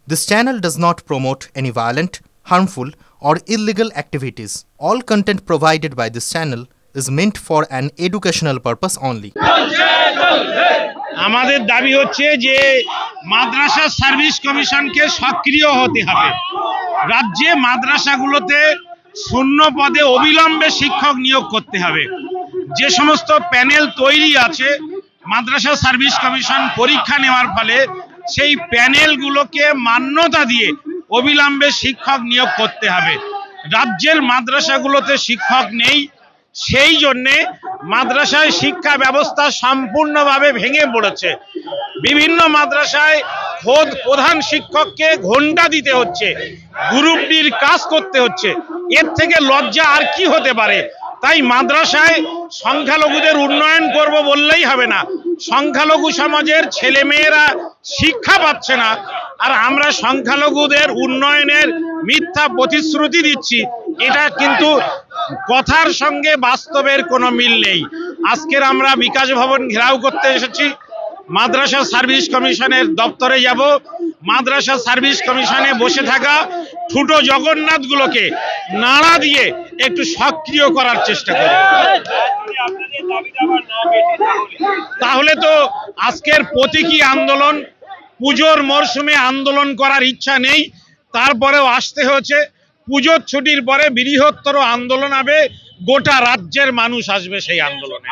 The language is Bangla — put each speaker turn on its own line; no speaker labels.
This channel does not promote any violent, harmful, or illegal activities. All content provided by this channel is meant for an educational purpose only.
আমাদের দাবি হচ্ছে যে মাদ্রাসা সার্ভিস কমিশনকে সক্রিয় হতে হবে। রাজ্যে মাদ্রাসাগুলোতে শূন্য পদে অবিলম্বে শিক্ষক নিয়োগ করতে হবে। যে সমস্ত প্যানেল তৈরি আছে মাদ্রাসা সার্ভিস কমিশন পরীক্ষা নেওয়ার ফলে সেই প্যানেলগুলোকে মান্যতা দিয়ে অবিলম্বে শিক্ষক নিয়োগ করতে হবে। রাজ্যের মাদ্রাসাগুলোতে শিক্ষক নেই, সেই জন্যে মাদ্রাসায় শিক্ষা ব্যবস্থা সম্পূর্ণভাবে ভেঙে পড়েছে। বিভিন্ন মাদ্রাসায় খোদ প্রধান শিক্ষককে ঘন্টা দিতে হচ্ছে, গ্রুপ ডির কাজ করতে হচ্ছে। এর থেকে লজ্জা আর কি হতে পারে? তাই মাদ্রাসায় সংখ্যালঘুদের উন্নয়ন করব বললেই হবে না। সংখ্যালঘু সমাজের ছেলে মেয়েরা শিক্ষা পাচ্ছে না, আর আমরা সংখ্যালঘুদের উন্নয়নের মিথ্যা প্রতিশ্রুতি দিচ্ছি। এটা কিন্তু কথার সঙ্গে বাস্তবের কোনো মিল নেই। আজকের আমরা বিকাশ ভবন ঘেরাও করতে এসেছি, মাদ্রাসা সার্ভিস কমিশনের দপ্তরে যাব। মাদ্রাসা সার্ভিস কমিশনে বসে থাকা ছোটো জগন্নাথগুলোকে নাড়া দিয়ে একটু সক্রিয় করার চেষ্টা করি। তাহলে তো আজকের প্রতীকী আন্দোলন, পুজোর মরশুমে আন্দোলন করার ইচ্ছা নেই, তারপরেও আসতে হয়েছে। পুজোর ছুটির পরে বৃহত্তর আন্দোলন হবে, গোটা রাজ্যের মানুষ আসবে সেই আন্দোলনে।